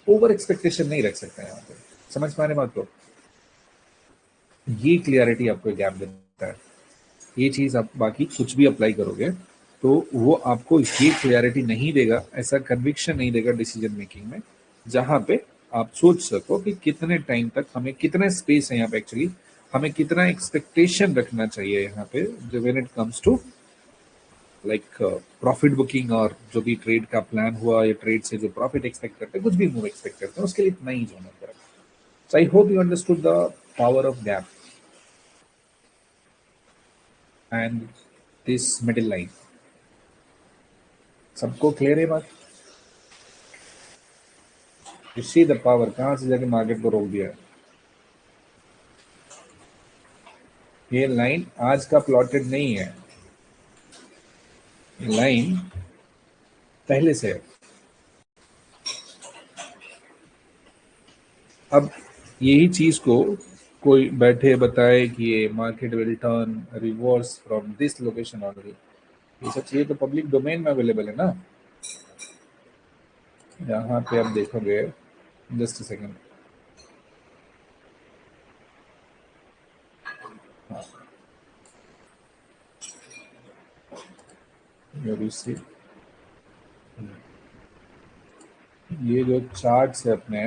ओवर एक्सपेक्टेशन नहीं रख सकते यहाँ पे। समझ पा रहे बात को? ये क्लियरिटी आपको गैप देता है। ये चीज आप बाकी कुछ भी अप्लाई करोगे तो वो आपको ये क्लियरिटी नहीं देगा, ऐसा कन्विक्शन नहीं देगा डिसीजन मेकिंग में, जहां पे आप सोच सको कि कितने टाइम तक हमें कितने स्पेस है यहाँ पे एक्चुअली हमें कितना एक्सपेक्टेशन रखना चाहिए यहाँ पे जो when it comes to like profit booking, और जो भी ट्रेड का प्लान हुआ या ट्रेड से जो प्रॉफिट एक्सपेक्ट करते हैं, कुछ भी मूव एक्सपेक्ट करते हैं, उसके लिए इतना ही जोन होता है. So I hope you understood the power of gap and this middle line. सबको क्लियर है बात? यू सी द पावर, कहाँ से जाके मार्केट को रोक दिया है. ये लाइन आज का प्लॉटेड नहीं है, लाइन पहले से है. अब यही चीज को कोई बैठे बताए कि ये market will turn reverse from this location already, ये सब चीजें तो पब्लिक डोमेन में अवेलेबल है ना. यहाँ पे आप देखोगे, जस्ट सेकंड, ये जो चार्ट है अपने,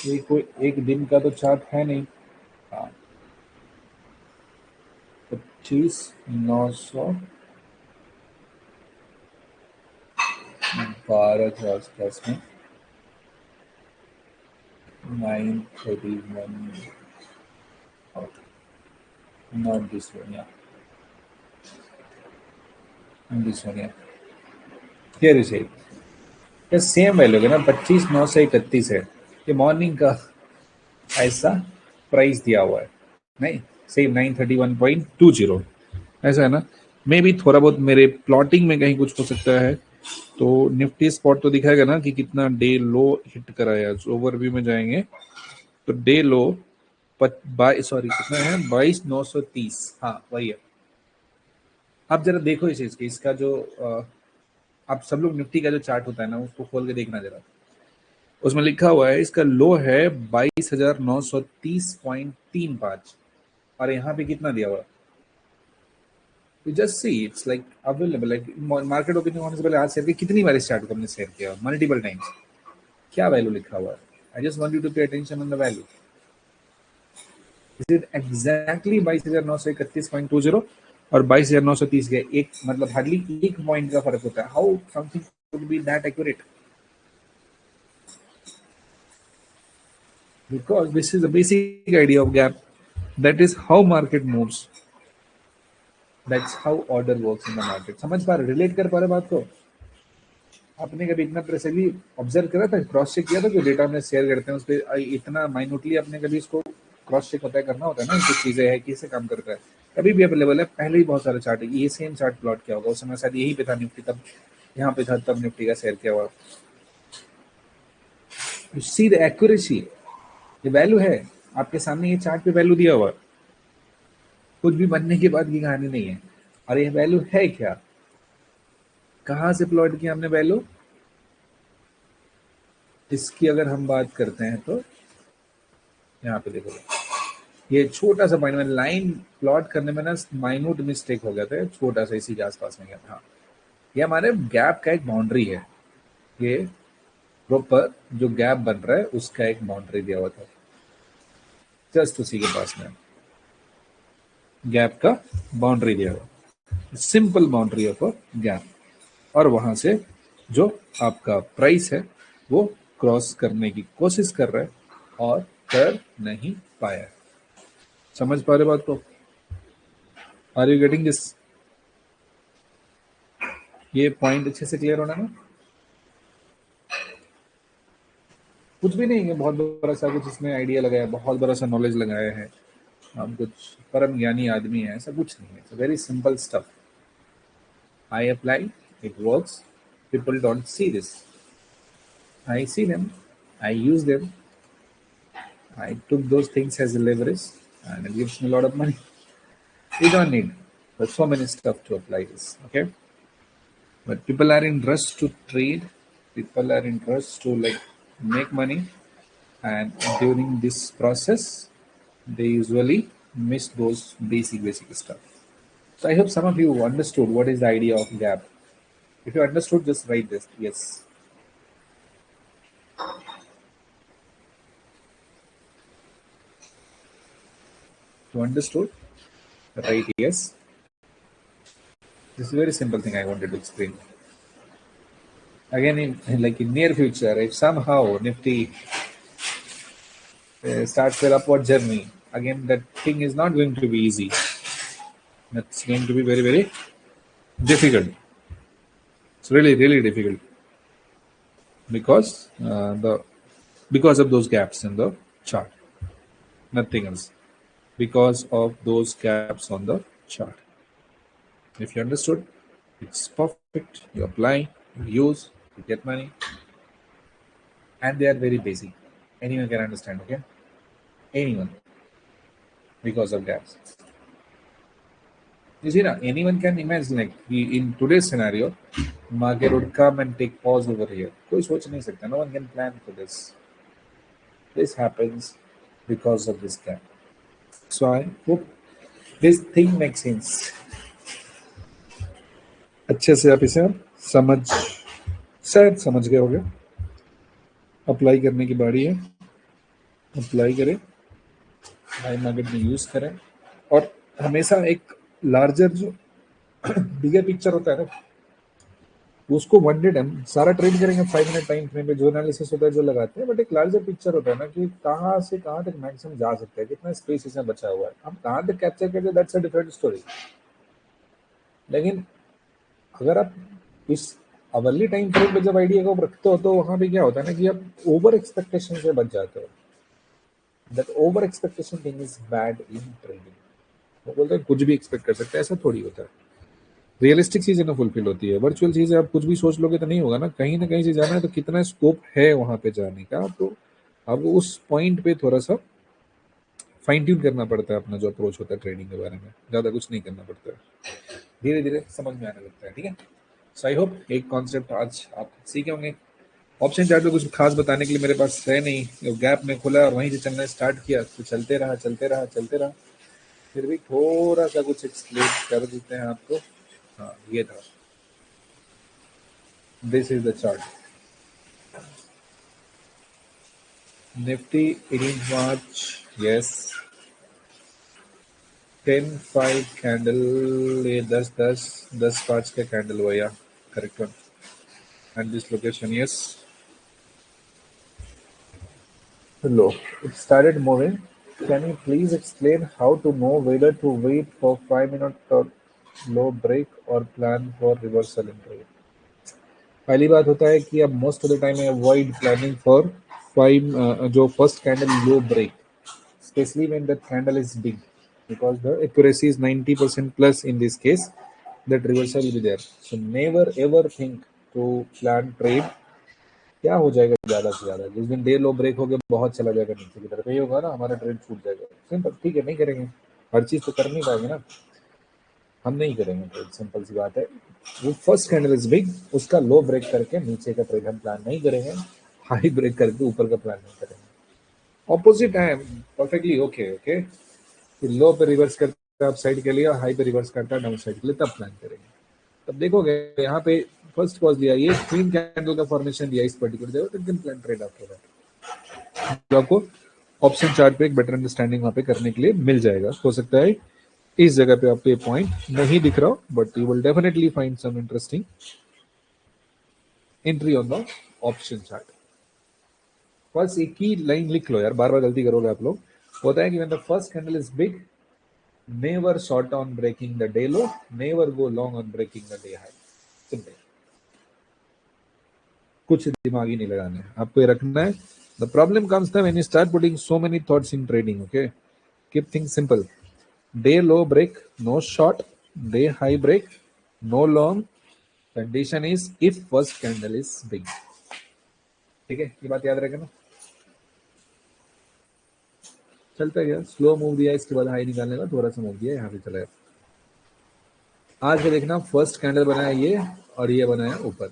ये कोई एक दिन का तो चार्ट है नहीं. हाँ, 25,912 के आसपास में 931, नॉट दिस वन, या दिस वन, या हियर इज इट. ये सेम वैल्यू है ना, 25,931 है. ये मॉर्निंग का ऐसा प्राइस दिया हुआ है, नहीं सेम 931.20 ऐसा है ना. मे भी थोड़ा बहुत मेरे प्लॉटिंग में कहीं कुछ हो सकता है. तो निफ्टी स्पॉट तो दिखाएगा ना कि कितना डे लो हिट कराया. ओवरव्यू में जाएंगे तो डे लो सॉरी कितना है, 22,930. हाँ वही है. आप जरा देखो इसे, इसका जो आप सब लोग निफ्टी का जो चार्ट होता है ना, उसको खोल के देखना जरा. उसमें लिखा हुआ है इसका लो है 22,930.35, और यहाँ पे कितना दिया हुआ है. You just see it's like available, like market opening होने से पहले आज शेयर कितनी बार इस चार्ट को हमने शेयर किया, मल्टीपल टाइम्स. क्या वैल्यू लिखा हुआ है? I just want you to pay attention on the value. Is it exactly 22,931.20 और 22,930 के एक, मतलब हार्डली एक पॉइंट का फर्क होता है. How something could be that accurate? Because this is the basic idea of gap. That is how market moves. That's how order works in the market. समझ पा रहे, रिलेट कर पा रहे बात को? आपने कभी इतना प्रेसली ऑब्जर्व करा था, क्रॉस चेक किया था, जो डेटा हमने शेयर करते हैं उस पर इतना माइन्यूटली आपने कभी इसको क्रॉस चेक होता है, करना होता है ना, कुछ चीजें है कैसे काम करता है. कभी भी अवेलेबल है, पहले ही बहुत सारे चार्ट है. ये सेम चार्ट प्लॉट किया होगा उस समय, शायद यही पे था निफ्टी, तब यहाँ पे था, तब निफ्टी का शेयर किया हुआ. यू सी द एक्यूरेसी, ये वैल्यू है आपके सामने, ये चार्ट पे वैल्यू दिया हुआ, कुछ भी बनने के बाद की कहानी नहीं है. और ये वैल्यू है क्या, कहाँ से प्लॉट किया हमने वैल्यू, इसकी अगर हम बात करते हैं तो यहाँ पे देखो, ये छोटा सा पॉइंट में लाइन प्लॉट करने में ना माइन्यूट मिस्टेक हो गया था, छोटा सा इसी के आसपास में गया था. ये हमारे गैप का एक बाउंड्री है, ये प्रॉपर जो गैप बन रहा है उसका एक बाउंड्री दिया हुआ था, जस्ट उसी के पास में गैप का बाउंड्री दिया हुआ, simple boundary of a gap. और वहां से जो आपका प्राइस है वो क्रॉस करने की कोशिश कर रहा है और कर नहीं पाया. समझ पा रहे बात को? Are you getting this? ये पॉइंट अच्छे से क्लियर होना ना. कुछ भी नहीं है, बहुत बड़ा सा कुछ इसमें आइडिया लगाया, बहुत बड़ा सा नॉलेज लगाया है, हम कुछ परम ज्ञानी आदमी है, ऐसा कुछ नहीं है. Very simple stuff. I apply, it works, people don't see this. I see them, I use them, I took those things as a leverage and it gives me a lot of money. You don't need there's so many stuff to apply this. Okay. But people are in rush to trade, people are in rush to like make money, and during this process they usually miss those basic stuff. So I hope some of you understood what is the idea of gap. If you understood, just write this. Yes. You understood? Right, yes. This is a very simple thing I wanted to explain. Again, in near future, if somehow Nifty starts their upward journey, again that thing is not going to be easy. That's going to be very, very difficult. It's really, really difficult because the because of those gaps in the chart. Nothing else. Because of those gaps on the chart. If you understood, it's perfect. You apply, you use, you get money, and they are very basic. Anyone can understand, okay? Anyone, because of gaps. You see, now, anyone can imagine, like in today's scenario, market would come and take pause over here. कोई सोच नहीं सकता. No one can plan for this. This happens because of this gap. So I hope this thing makes sense. अच्छे से आप इसे समझ शायद समझ गए होगे. अप्लाई करने की बारी है. अप्लाई करें, लाइव मार्केट में यूज करें, और हमेशा एक लार्जर जो बिगर पिक्चर होता है ना, उसको 1 डे सारा ट्रेड करेंगे 5 मिनट टाइम फ्रेम पे, जो एनालिसिस होता है जो लगाते हैं, बट एक लार्जर पिक्चर होता है ना कि कहाँ से कहाँ तक मैक्सिमम जा सकता है, कितना स्पेस इसमें बचा हुआ है, हम कहाँ तक कैप्चर करते हैं, दैट्स अ डिफरेंट स्टोरी. लेकिन अगर आप इस अवर्ली टाइम फ्रेम पे जब आइडिया को रखते हो, तो वहां पे क्या होता है ना कि आप ओवर एक्सपेक्टेशन से बच जाते हो. That over expectation thing is bad in trading. वो बोलते हैं कुछ भी एक्सपेक्ट कर सकते हैं, ऐसा थोड़ी होता है. रियलिस्टिक चीजें ना फुलफिल होती है, वर्चुअल चीजें आप कुछ भी सोच लोगे तो नहीं होगा ना कहीं से जाना है, तो कितना स्कोप है वहां पे जाने का, तो अब उस पॉइंट पे थोड़ा सा फाइन ट्यून करना पड़ता है अपना जो अप्रोच होता है ट्रेडिंग के बारे में. ज्यादा कुछ नहीं करना पड़ता है, धीरे धीरे समझ में आने लगता है. ठीक है. सो आई होप एक कॉन्सेप्ट आज आप सीखे होंगे. ऑप्शन चार्ट में कुछ खास बताने के लिए मेरे पास है नहीं. गैप में खुला और वहीं से चलना स्टार्ट किया, तो चलते रहा चलते रहा चलते रहा. फिर भी थोड़ा सा कुछ एक्सप्लेन कर देते हैं आपको. हाँ, ये था. This is the chart. Nifty 18th March. Yes. 10-5 candle. ये 10-5 का candle हुआ. Yeah, correct one. And this location, yes. Low. It started moving. Can you please explain how to know whether to wait for 5 minute or low break or plan for reversal in trade? पहली बात होता है कि अब most of the time avoid planning for 5 जो first candle low break, especially when the candle is big, because the accuracy is 90% plus in this case, that reversal will be there. So never ever think to plan trade. क्या हो जाएगा ज्यादा से ज्यादा, जिस दिन day low break हो गया बहुत चला जाएगा नीचे की तरफ, यही होगा ना, हमारा ट्रेड छूट जाएगा. सिंपल. ठीक है, नहीं करेंगे, हर चीज तो कर नहीं पाएंगे ना, हम नहीं करेंगे ट्रेड. सिंपल सी बात है. वो फर्स्ट कैंडल इज बिग, उसका लो ब्रेक करके नीचे का ट्रेड हम प्लान नहीं करेंगे, हाई ब्रेक करके ऊपर का प्लान नहीं करेंगे. ऑपोजिट है, परफेक्टली ओके. ओके, लो पे रिवर्स करता है अप साइड के लिए, हाई पे रिवर्स करता है डाउन साइड के लिए, तब प्लान करेंगे. तब देखोगे यहाँ पे फर्स्ट पॉज दिया, ये तीन कैंडल का फॉर्मेशन दिया इस पर्टिकुलर जगह, तो can plan trade after that. तो आपको ऑप्शन चार्ट पे एक बेटर अंडरस्टैंडिंग वहां पे करने के लिए मिल जाएगा. हो सकता है इस जगह पे आपको ये पॉइंट नहीं दिख रहा हो, but you will definitely find some interesting entry on the option chart. बस एक ही लाइन लिख लो यार, बार बार गलती करोगे आप लोग. होता है कि when the first candle is big, never short on breaking the day low, never go long on breaking the day high. Simple. कुछ दिमाग ही नहीं लगाना है, आपको ये रखना है. The problem comes when you start putting so many thoughts in trading. Okay, keep things simple. Day low break, no short. Day high break, no long. Condition is if first candle is big. ठीक है, ये बात याद रखना. चलता गया, slow move दिया, इसके बाद हाई निकालने का थोड़ा सा मूव दिया, यहाँ पे चला गया. आज का देखना, फर्स्ट कैंडल बनाया ये और ये बनाया ऊपर.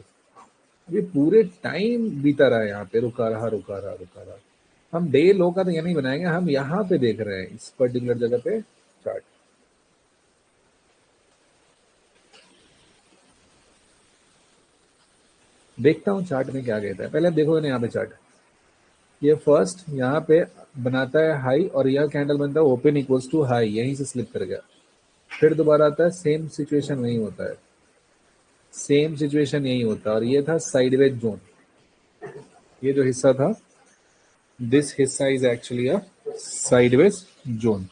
ये पूरे टाइम बीता रहा है, यहाँ पे रुका रहा रुका रहा रुका रहा. हम डे लो का तो ये नहीं बनाएंगे, हम यहाँ पे देख रहे हैं इस पर्टिकुलर जगह पे चार्ट. देखता हूँ चार्ट में क्या कहता है. पहले आप देखोगे ना यहाँ पे चार्ट, ये फर्स्ट यहाँ पे बनाता है हाई और यह कैंडल बनता है ओपन इक्वल्स टू हाई, यहीं से स्लिप कर गया। फिर दोबारा आता है, सेम सिचुएशन वही होता है, सेम सिचुएशन यही होता है। और ये था साइडवेज जोन, ये जो हिस्सा था, दिस हिस्सा is actually a sideways zone,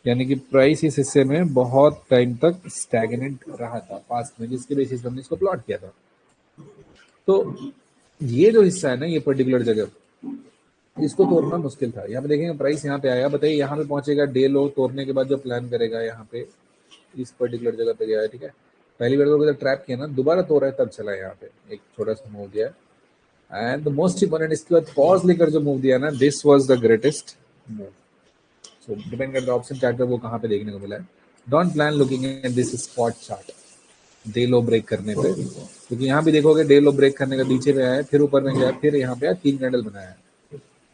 यानी कि प्राइस इस हिस्से में बहुत टाइम तक स्टैग्नेंट रहा था पास्ट में, जिसके बेसिस पे हमने इसको प्लॉट किया था। तो ये जो हिस्सा है ना, ये पर्टिकुलर जगह, इसको तोड़ना मुश्किल था। यहाँ पे देखेंगे प्राइस यहाँ पे आया, बताइए यहाँ पे पहुंचेगा, डे लो तोड़ने के बाद जो प्लान करेगा यहाँ पे इस पर्टिकुलर जगह पे गया है, ठीक है। पहली बार तो ट्रैप किया ना, दोबारा तोड़ा है तब चला है, यहाँ पे एक छोटा सा मूव दिया है। एंड द मोस्ट इंपोर्टेंट, इसके बाद पॉज लेकर जो मूव दिया ना, this was the greatest move. So depend करता है ऑप्शन चार्ट पे वो कहाँ पे देखने को मिला है। Don't plan looking at this spot chart day low break करने पे, क्योंकि यहाँ भी देखोगे डे लो ब्रेक करने का नीचे पे आया, फिर ऊपर में गया, फिर यहाँ पे 3 कैंडल बनाया है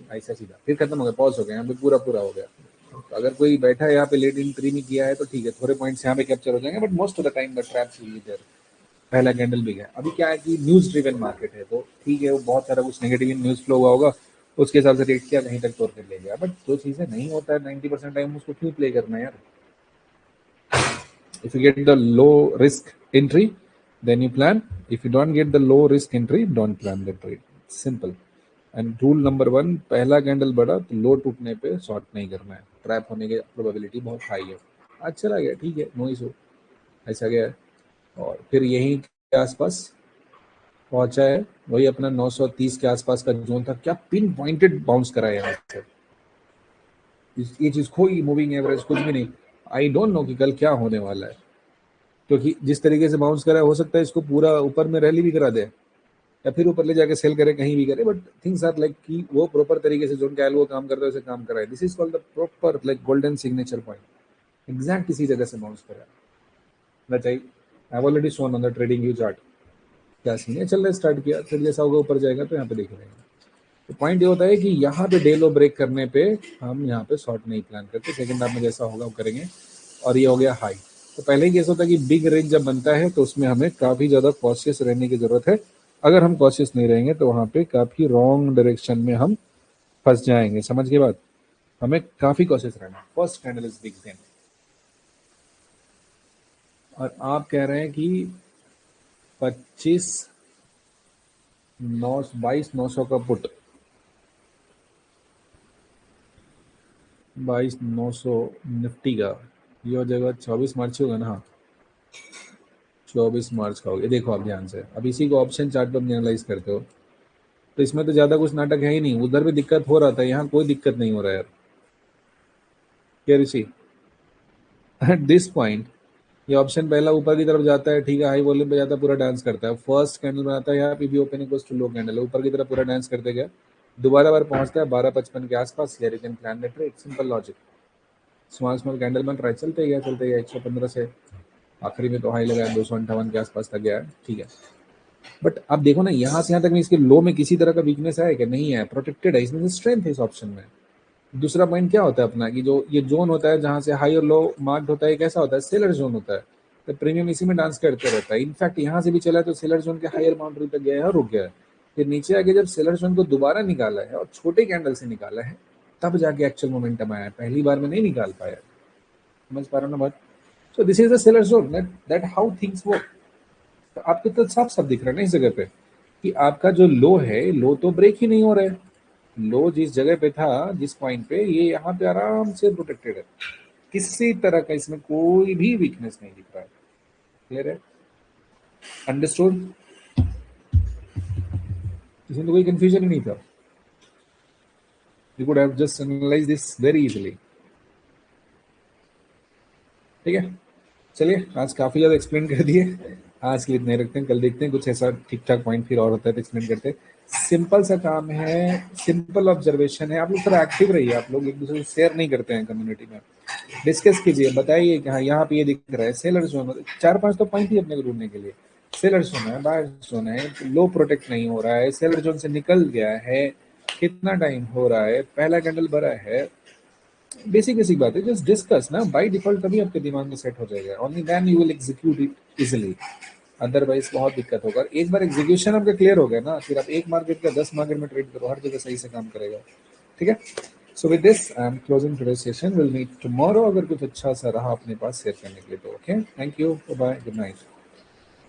ऐसा सीधा, फिर खत्म हो गया, पॉज हो गया, यहाँ पे पूरा पूरा हो गया। तो अगर कोई बैठा है यहाँ पे लेट एंट्री में किया है तो ठीक है, थोड़े पॉइंट्स यहाँ पे कैप्चर हो जाएंगे, but most of the time the traps will be there. पहला कैंडल भी गया। अभी क्या है कि न्यूज ड्रिवन मार्केट है, तो ठीक है वो बहुत सारा कुछ नेगेटिव न्यूज फ्लो हुआ होगा, उसके हिसाब से रेट किया, कहीं तक तोड़ कर ले गया। बट जो चीजें नहीं होता है 90% टाइम, उसको क्यों प्ले करना है यार। If you get the low risk entry, then you plan. If you don't get the low risk entry, don't plan the trade. Simple. And rule number 1, पहला कैंडल बढ़ा तो लो टूटने पे शॉर्ट नहीं करना है, ट्रैप होने की प्रोबेबिलिटी बहुत हाई है। आज चला गया, ठीक है, नो इशू, ऐसा गया है। और फिर यहीं के आसपास पहुंचा है, वही अपना 930 के आसपास का जोन था। क्या पिन पॉइंटेड बाउंस करा है यहाँ से, ये चीज कोई मूविंग एवरेज कुछ भी नहीं। आई डोंट नो कि कल क्या होने वाला है, क्योंकि जिस तरीके से बाउंस करा है, हो सकता है इसको पूरा ऊपर में रैली भी करा दे या फिर ऊपर ले जाके सेल करे, कहीं भी करे, बट थिंग्स आर लाइक कि वो प्रॉपर तरीके से जोन कैल वो काम करता है वैसे काम कराए। This is called the proper like golden signature point, exact इसी जगह से बाउंस करा। That I have already shown on the trading view chart. क्या सीन है, चल रहा स्टार्ट किया, फिर जैसा होगा ऊपर जाएगा तो यहाँ पे देख लेंगे। तो पॉइंट ये होता है कि यहाँ पे डे लो ब्रेक करने पे हम यहाँ पे शॉर्ट नहीं प्लान करते, सेकंड हाफ में जैसा होगा वो करेंगे। और ये हो गया हाई। तो पहले ही कैसा होता है कि बिग रेंज जब बनता है तो उसमें हमें काफी ज्यादा कॉशियस रहने की जरूरत है। अगर हम कॉशियस नहीं रहेंगे तो वहां पे काफी रॉन्ग डायरेक्शन में हम फंस जाएंगे। समझ के बाद हमें काफी कॉशियस रहना। First candle is big then, और आप कह रहे हैं कि 22,900 का पुट, 22,900 निफ्टी का, ये हो जाएगा 24 मार्च होगा ना। हाँ 24 मार्च का हो गया। देखो आप ध्यान से, अब इसी को ऑप्शन चार्ट पर एनालाइज करते हो तो इसमें तो ज्यादा कुछ नाटक है ही नहीं। उधर भी दिक्कत हो रहा था, यहाँ कोई दिक्कत नहीं हो रहा है यार। क्या ऋषि, एट दिस पॉइंट ये ऑप्शन पहला ऊपर की तरफ जाता है, ठीक है, हाई वॉल्यूम पे जाता है, पूरा डांस करता है, फर्स्ट कैंडल बनाता है, यहाँ पे भी open equals to low candle है, ऊपर की तरफ पूरा डांस करते गया, दोबारा बार पहुंचता है 12:55 के आसपास। Here you can plan the trade, simple logic. Small small candle बन रहा है, चलते गया 115 से, आखिरी में तो हाई लगा है 258 के आसपास तक गया है, ठीक है। बट अब देखो ना, यहाँ से यहाँ तक में इसके लो में किसी तरह का वीकनेस है क्या? नहीं है, प्रोटेक्टेड है, इसमें स्ट्रेंथ है इस ऑप्शन में। दूसरा पॉइंट क्या होता है अपना कि जो ये जोन होता है जहां से हाई और लो मार्क्ड होता है, कैसा होता है? सेलर जोन होता है। तो प्रीमियम इसी में डांस करते रहता है। इनफैक्ट यहाँ से भी चला तो सेलर जोन के हायर बाउंड्री तक गया है और रुक गया है। फिर नीचे आके जब सेलर जोन को दोबारा निकाला है और छोटे कैंडल से निकाला है, तब जाके एक्चुअल मोमेंटम आया है, पहली बार में नहीं निकाल पाया। समझ पा रहा हूँ ना बात? So this is the seller zone, that how things work. तो आपको तो साफ साफ दिख रहा है ना इस जगह पे कि आपका जो लो है, लो तो ब्रेक ही नहीं हो रहा है। लो जिस जगह पे था, जिस पॉइंट पे, ये यहाँ पे आराम से प्रोटेक्टेड है, किसी तरह का इसमें कोई भी वीकनेस नहीं दिख रहा है। क्लियर है? अंडरस्टूड? इसमें तो कोई कंफ्यूजन ही नहीं था। You could have just analyse this very easily. ठीक है, चलिए आज काफी ज्यादा एक्सप्लेन कर दिए, आज के लिए इतने रखते हैं, कल देखते हैं कुछ ऐसा ठीक ठाक पॉइंट फिर और होता है तो एक्सप्लेन करते हैं। सिंपल सा काम है, सिंपल ऑब्जर्वेशन है। आप लोग थोड़ा एक्टिव रहिए, आप लोग एक दूसरे से शेयर नहीं करते हैं कम्युनिटी में, डिस्कस कीजिए, बताइए कि हाँ यहाँ पे ये दिख रहा है सेलर जोन, 4-5 तो पॉइंट ही अपने को ढूंढने के लिए। सेलर जोन है, बायर जोन है, लो प्रोटेक्ट नहीं हो रहा है, सेलर जोन से निकल गया है, कितना टाइम हो रहा है, पहला कैंडल भरा है, बेसिक बेसिक बात है, जस्ट डिस्कस ना, बाय डिफॉल्ट तभी आपके दिमाग में सेट हो जाएगा, only then you will execute it easily. Otherwise बहुत दिक्कत होगा। एक बार एग्जीक्यूशन आपका क्लियर हो गया ना, फिर आप एक मार्केट का 10 मार्केट में ट्रेड करो, हर जगह सही से काम करेगा। ठीक है, so with this I am closing today session, will meet tomorrow. अगर कुछ अच्छा सा रहा अपने पास शेयर करने के लिए तो okay, thank you, bye, good night.